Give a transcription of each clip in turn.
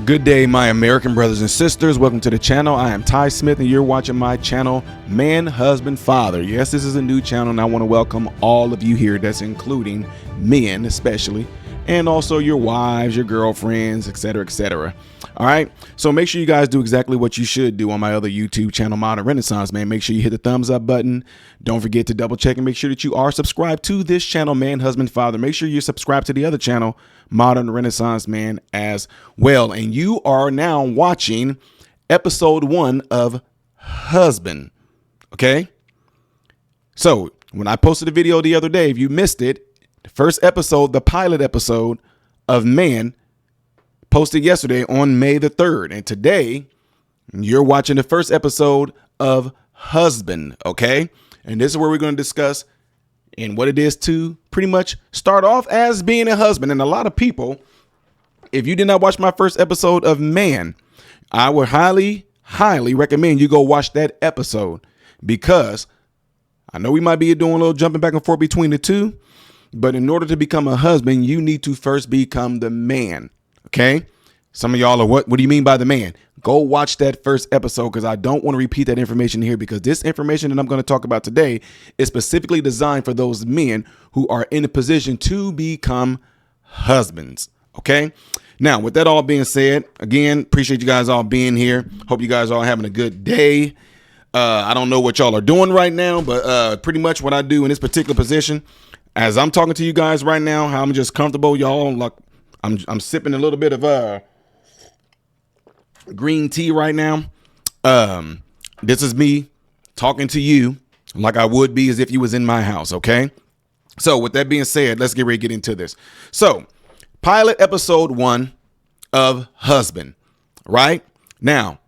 Good day, my American brothers and sisters. Welcome to the channel. I am Ty Smith, and you're watching my channel, Man, Husband, Father. Yes, this is a new channel, and I want to welcome all of you here. That's including men, especially, and also your wives, your girlfriends, etc., etc. All right. So make sure you guys do exactly what you should do on my other YouTube channel, Modern Renaissance Man. Make sure you hit the thumbs up button. Don't forget to double check and make sure that you are subscribed to this channel, Man, Husband, Father. Make sure you subscribe to the other channel, Modern Renaissance Man, as well. And you are now watching episode 1 of Husband. Okay. So when I posted a video the other day, if you missed it, the first episode, the pilot episode of Man, posted yesterday on May the 3rd. And today you're watching the first episode of Husband. Okay. And this is where we're going to discuss and what it is to pretty much start off as being a husband. And a lot of people, if you did not watch my first episode of Man, I would highly recommend you go watch that episode, because I know we might be doing a little jumping back and forth between the two, but in order to become a husband, you need to first become the man. Okay. Some of y'all are, what do you mean by the man? Go watch that first episode, because I don't want to repeat that information here, because this information that I'm going to talk about today is specifically designed for those men who are in a position to become husbands. Okay. Now, with that all being said, again, appreciate you guys all being here. Hope you guys are all having a good day. I don't know what y'all are doing right now, but pretty much what I do in this particular position, as I'm talking to you guys right now, how I'm just comfortable, y'all. Like I'm sipping a little bit of green tea right now. This is me talking to you like I would be as if you was in my house. Okay. So with that being said, let's get ready to get into this. So pilot episode 1 of Husband. Right now,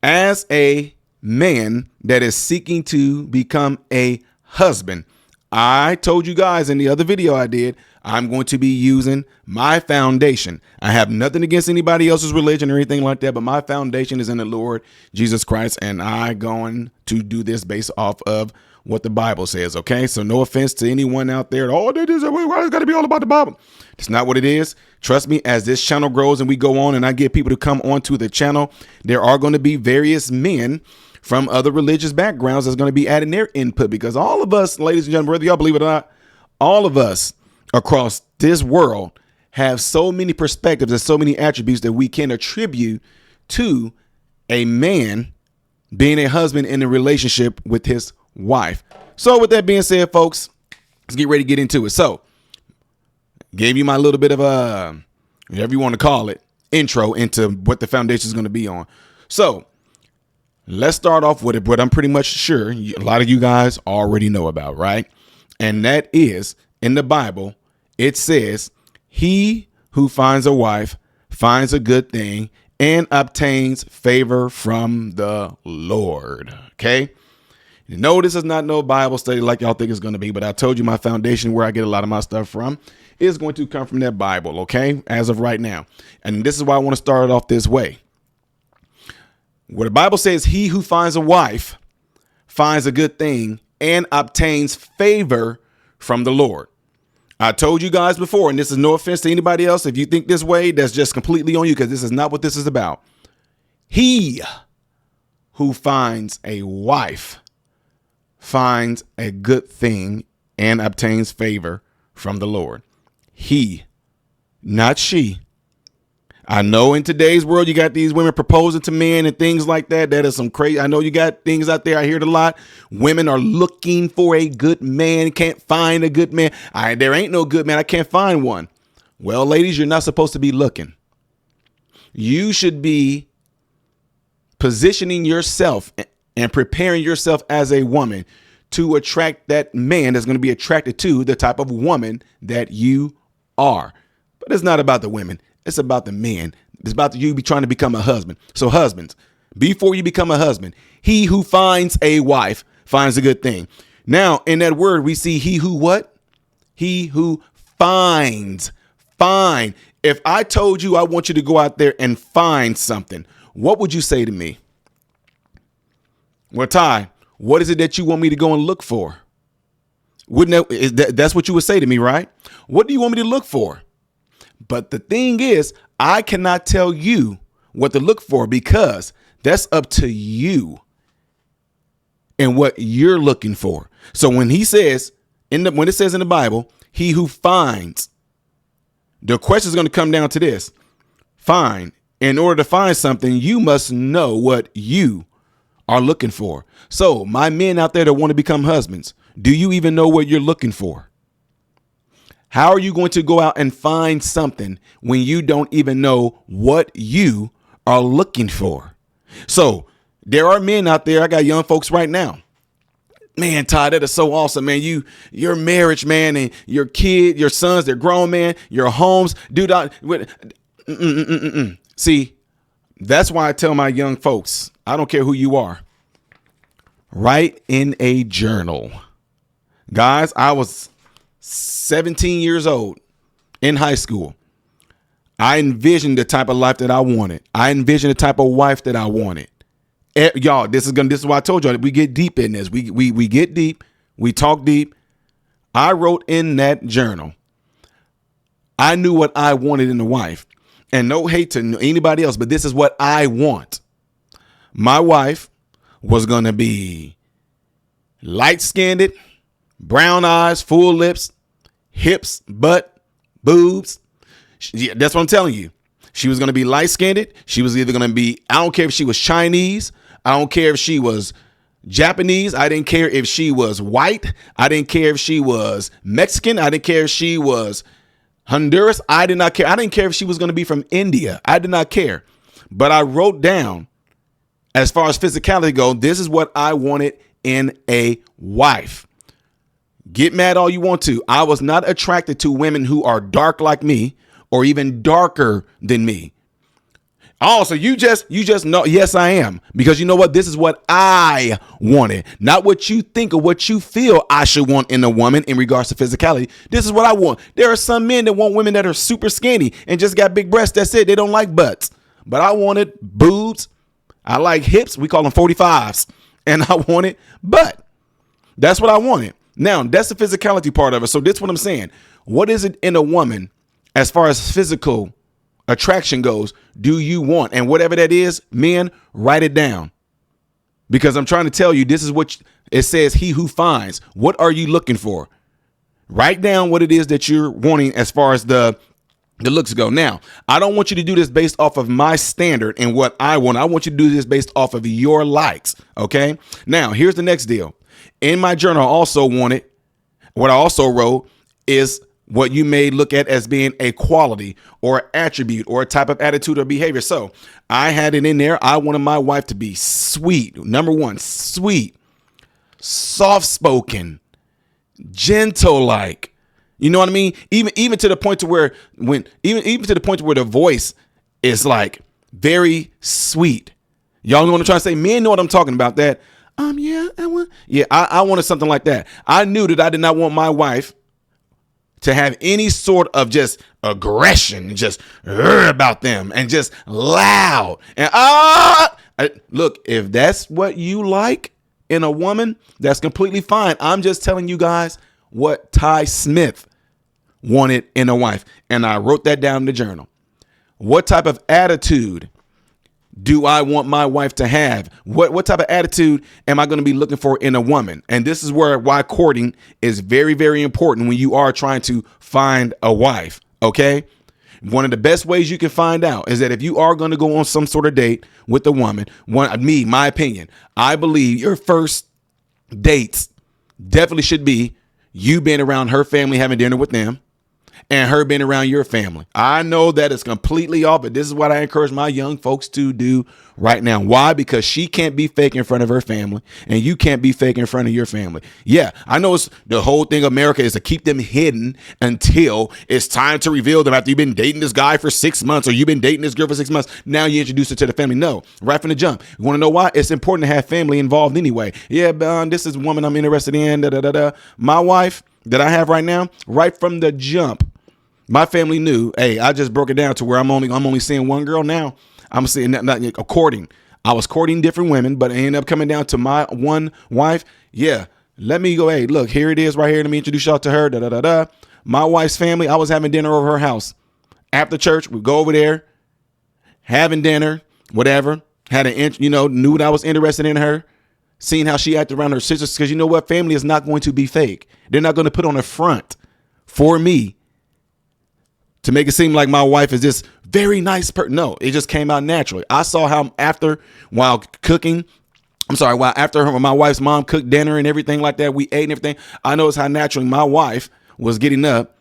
as a man that is seeking to become a husband, I told you guys in the other video I did, I'm going to be using my foundation. I have nothing against anybody else's religion or anything like that, but my foundation is in the Lord Jesus Christ, and I'm going to do this based off of what the Bible says. Okay, so no offense to anyone out there. Oh, why it's got to be all about the Bible? It's not what it is. Trust me, as this channel grows and we go on and I get people to come onto the channel, there are going to be various men from other religious backgrounds that's going to be adding their input, because all of us, ladies and gentlemen, whether y'all believe it or not, all of us across this world have so many perspectives and so many attributes that we can attribute to a man being a husband in a relationship with his wife. So with that being said, folks, let's get ready to get into it. So gave you my little bit of whatever you want to call it, intro into what the foundation is going to be on. So let's start off with what I'm pretty much sure a lot of you guys already know about, right? And that is, in the Bible, it says, he who finds a wife finds a good thing and obtains favor from the Lord. Okay. No, this is not no Bible study like y'all think it's going to be, but I told you my foundation, where I get a lot of my stuff from, is going to come from that Bible. Okay. As of right now. And this is why I want to start it off this way. Where the Bible says, he who finds a wife finds a good thing and obtains favor from the Lord. I told you guys before, and this is no offense to anybody else. If you think this way, that's just completely on you, because this is not what this is about. He who finds a wife finds a good thing and obtains favor from the Lord. He, not she. I know in today's world, you got these women proposing to men and things like that. That is some crazy. I know you got things out there. I hear it a lot. Women are looking for a good man. Can't find a good man. There ain't no good man. I can't find one. Well, ladies, you're not supposed to be looking. You should be positioning yourself and preparing yourself as a woman to attract that man that's going to be attracted to the type of woman that you are. But it's not about the women. It's about the men. It's about you be trying to become a husband. So husbands, before you become a husband, he who finds a wife finds a good thing. Now, in that word, we see he who what? He who finds. Find. If I told you I want you to go out there and find something, what would you say to me? Well, Ty, what is it that you want me to go and look for? That's what you would say to me, right? What do you want me to look for? But the thing is, I cannot tell you what to look for because that's up to you and what you're looking for. So when he says when it says in the Bible, he who finds, the question is going to come down to this. Find. In order to find something, you must know what you are looking for. So my men out there that want to become husbands, do you even know what you're looking for? How are you going to go out and find something when you don't even know what you are looking for? So there are men out there. I got young folks right now. Man, Todd, that is so awesome, man. Your marriage, man, and your kid, your sons, they're grown, man. Your homes, dude. See, that's why I tell my young folks, I don't care who you are, write in a journal. Guys, I was 17 years old in high school. I envisioned the type of life that I wanted. I envisioned the type of wife that I wanted. Y'all, this is why I told y'all that we get deep in this. We get deep. We talk deep. I wrote in that journal. I knew what I wanted in a wife. And no hate to anybody else, but this is what I want. My wife was going to be light-skinned, brown eyes, full lips, hips, butt, boobs. That's what I'm telling you. She was going to be light-skinned. She was either going to be, I don't care if she was Chinese. I don't care if she was Japanese. I didn't care if she was white. I didn't care if she was Mexican. I didn't care if she was Honduras. I did not care. I didn't care if she was going to be from India. I did not care. But I wrote down, as far as physicality goes, this is what I wanted in a wife. Get mad all you want to. I was not attracted to women who are dark like me or even darker than me. Oh, so you just know. Yes, I am. Because you know what? This is what I wanted. Not what you think or what you feel I should want in a woman in regards to physicality. This is what I want. There are some men that want women that are super skinny and just got big breasts. That's it. They don't like butts. But I wanted boobs. I like hips. We call them 45s. And I wanted butt. That's what I wanted. Now, that's the physicality part of it. So this is what I'm saying. What is it in a woman as far as physical attraction goes, do you want? And whatever that is, men, write it down. Because I'm trying to tell you, this is what it says, he who finds. What are you looking for? Write down what it is that you're wanting as far as the looks go. Now, I don't want you to do this based off of my standard and what I want. I want you to do this based off of your likes. Okay. Now, here's the next deal. In my journal, I also wanted, what I also wrote is what you may look at as being a quality or attribute or a type of attitude or behavior. So I had it in there. I wanted my wife to be sweet. Number one, sweet, soft-spoken, gentle-like. You know what I mean? Even to the point to where even to the point where the voice is like very sweet. Y'all know what I'm trying to say? Men know what I'm talking about. That I wanted something like that. I knew that I did not want my wife to have any sort of just aggression, just about them and just loud. And look, if that's what you like in a woman, that's completely fine. I'm just telling you guys what Ty Smith wanted in a wife. And I wrote that down in the journal. What type of attitude do I want my wife to have? What type of attitude am I going to be looking for in a woman? And this is why courting is very, very important when you are trying to find a wife. Okay. One of the best ways you can find out is that if you are going to go on some sort of date with a woman, my opinion, I believe your first dates definitely should be you being around her family, having dinner with them, and her being around your family. I know that it's completely off, but this is what I encourage my young folks to do right now. Why? Because she can't be fake in front of her family, and you can't be fake in front of your family. Yeah, I know it's the whole thing of America is to keep them hidden until it's time to reveal them after you've been dating this guy for 6 months or you've been dating this girl for 6 months. Now you introduce her to the family. No, right from the jump. You want to know why? It's important to have family involved anyway. Yeah, this is a woman I'm interested in. My wife that I have right now, right from the jump, my family knew, hey, I just broke it down to where I'm only seeing one girl now. I'm seeing not courting. I was courting different women, but it ended up coming down to my one wife. Yeah, let me go. Hey, look, here it is right here. Let me introduce y'all to her. My wife's family. I was having dinner over her house after church, we go over there, having dinner, whatever. Had knew that I was interested in her, seeing how she acted around her sisters. Because you know what? Family is not going to be fake. They're not going to put on a front for me to make it seem like my wife is this very nice person. No, it just came out naturally. I saw how while after my wife's mom cooked dinner and everything like that, we ate and everything. I noticed how naturally my wife was getting up,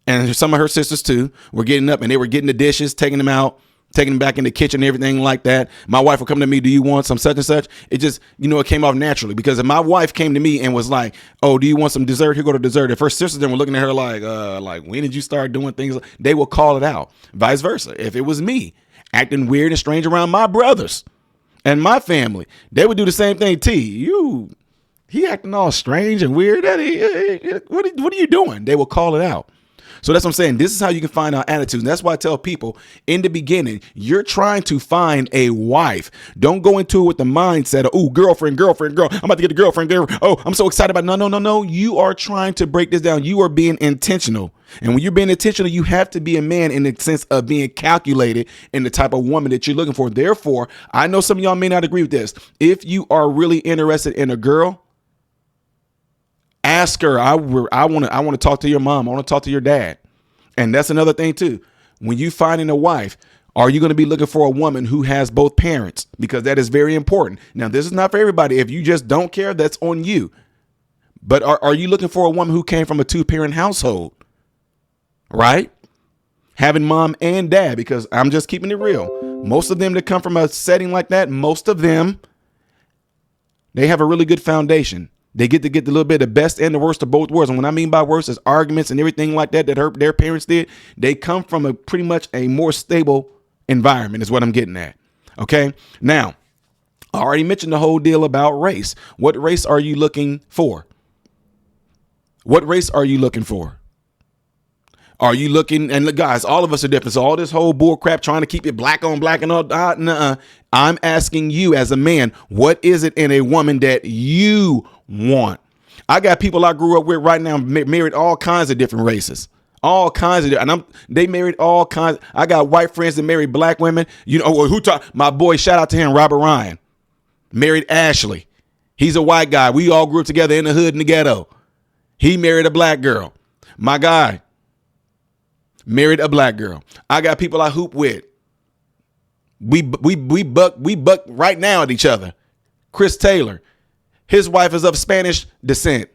and some of her sisters too were getting up, and they were getting the dishes, taking them out, taking them back in the kitchen and everything like that. My wife would come to me, do you want some such and such? It just, it came off naturally, because if my wife came to me and was like, oh, do you want some dessert? Here go to dessert. If her sisters then were looking at her like, when did you start doing things? They will call it out. Vice versa. If it was me acting weird and strange around my brothers and my family, they would do the same thing. He acting all strange and weird. What are you doing? They will call it out. So that's what I'm saying. This is how you can find out attitudes. And that's why I tell people in the beginning, you're trying to find a wife. Don't go into it with the mindset of, oh, girlfriend, girl. I'm about to get a girlfriend. Oh, I'm so excited about it. No. You are trying to break this down. You are being intentional. And when you're being intentional, you have to be a man in the sense of being calculated in the type of woman that you're looking for. Therefore, I know some of y'all may not agree with this. If you are really interested in a girl, ask her. I want to talk to your mom. I want to talk to your dad. And that's another thing too. When you finding a wife, are you going to be looking for a woman who has both parents? Because that is very important. Now, this is not for everybody. If you just don't care, that's on you. But are you looking for a woman who came from a 2-parent household? Right? Having mom and dad, because I'm just keeping it real. Most of them that come from a setting like that, most of them, they have a really good foundation. They get the little bit of the best and the worst of both worlds. And what I mean by worst is arguments and everything like that their parents did. They come from a pretty much a more stable environment is what I'm getting at. Okay. Now, I already mentioned the whole deal about race. What race are you looking for? What race are you looking for? Are you looking, and look, guys, all of us are different. So all this whole bull crap trying to keep it black on black and all, nuh-uh. I'm asking you as a man, what is it in a woman that you want? I got people I grew up with right now, married all kinds of different races, all kinds of, and they married all kinds. I got white friends that married black women. My boy, shout out to him, Robert Ryan, married Ashley. He's a white guy. We all grew up together in the hood in the ghetto. He married a black girl. My guy married a black girl. I got people I hoop with. We buck right now at each other. Chris Taylor, his wife is of Spanish descent.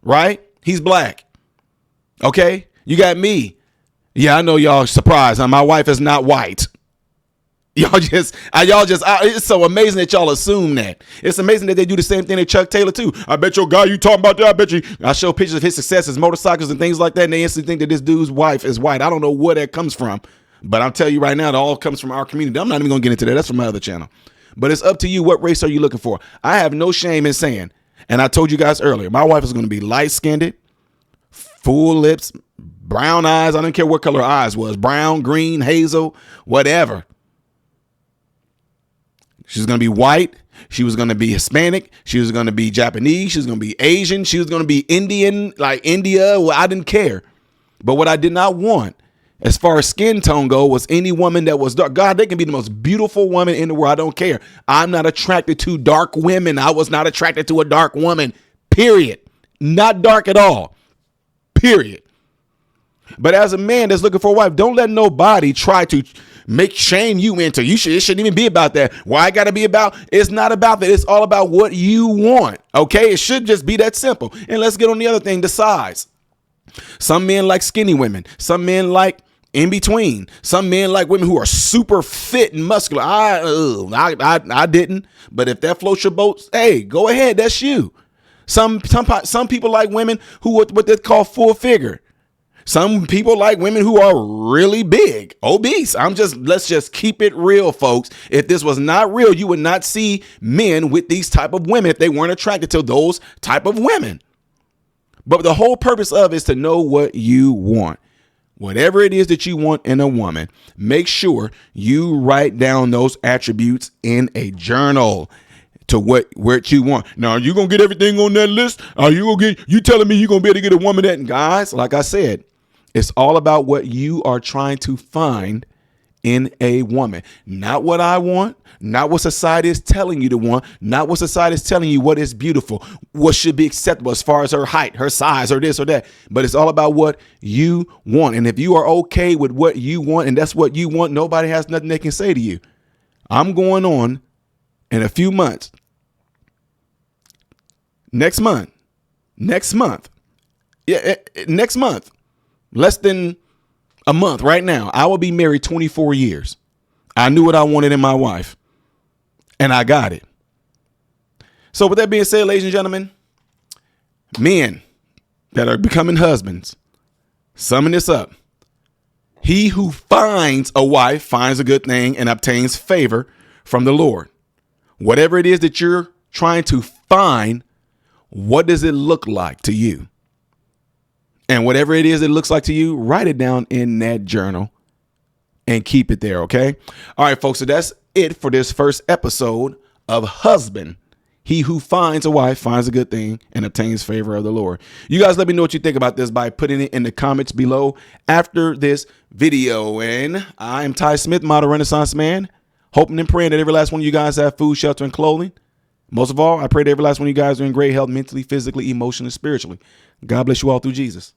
Right? He's black. Okay? You got me. Yeah, I know y'all surprised. My wife is not white. It's so amazing that y'all assume that. It's amazing that they do the same thing to Chuck Taylor too. I bet your guy you talking about that. I show pictures of his successes, motorcycles and things like that, and they instantly think that this dude's wife is white. I don't know where that comes from, but I'll tell you right now, it all comes from our community. I'm not even gonna get into that. That's from my other channel. But it's up to you. What race are you looking for? I have no shame in saying, and I told you guys earlier, my wife is going to be light-skinned, full lips, brown eyes. I don't care what color her eyes was, brown, green, hazel, whatever. She's going to be white. She was going to be Hispanic. She was going to be Japanese. She was going to be Asian. She was going to be Indian, like India. Well, I didn't care. But what I did not want, as far as skin tone go, was any woman that was dark. God, they can be the most beautiful woman in the world. I don't care. I'm not attracted to dark women. I was not attracted to a dark woman, period. Not dark at all, period. But as a man that's looking for a wife, don't let nobody try to shame you into. It shouldn't even be about that. Why I gotta be about? It's not about that. It's all about what you want. Okay, it should just be that simple. And let's get on the other thing, the size. Some men like skinny women. Some men like in between. Some men like women who are super fit and muscular. I didn't. But if that floats your boat, hey, go ahead. That's you. Some people like women who what they call full figure. Some people like women who are really big, obese. Let's just keep it real, folks. If this was not real, you would not see men with these type of women if they weren't attracted to those type of women. But the whole purpose of it is to know what you want. Whatever it is that you want in a woman, make sure you write down those attributes in a journal to where you want. Now, are you going to get everything on that list? Are you telling me you're going to be able to get a woman that, guys, like I said, It's all about what you are trying to find in a woman. Not what I want, not what society is telling you to want, not what society is telling you what is beautiful, what should be acceptable as far as her height, her size, or this or that. But it's all about what you want. And if you are okay with what you want and that's what you want, nobody has nothing they can say to you. I'm going on in a few months. Next month. Next month. Less than a month right now, I will be married 24 years. I knew what I wanted in my wife, and I got it. So with that being said, ladies and gentlemen, men that are becoming husbands, summing this up. He who finds a wife finds a good thing and obtains favor from the Lord. Whatever it is that you're trying to find, what does it look like to you? And whatever it is it looks like to you, write it down in that journal and keep it there, okay? All right, folks, so that's it for this first episode of Husband. He who finds a wife finds a good thing and obtains favor of the Lord. You guys let me know what you think about this by putting it in the comments below after this video. And I'm Ty Smith, model Renaissance man, hoping and praying that every last one of you guys have food, shelter, and clothing. Most of all, I pray that every last one of you guys are in great health mentally, physically, emotionally, spiritually. God bless you all through Jesus.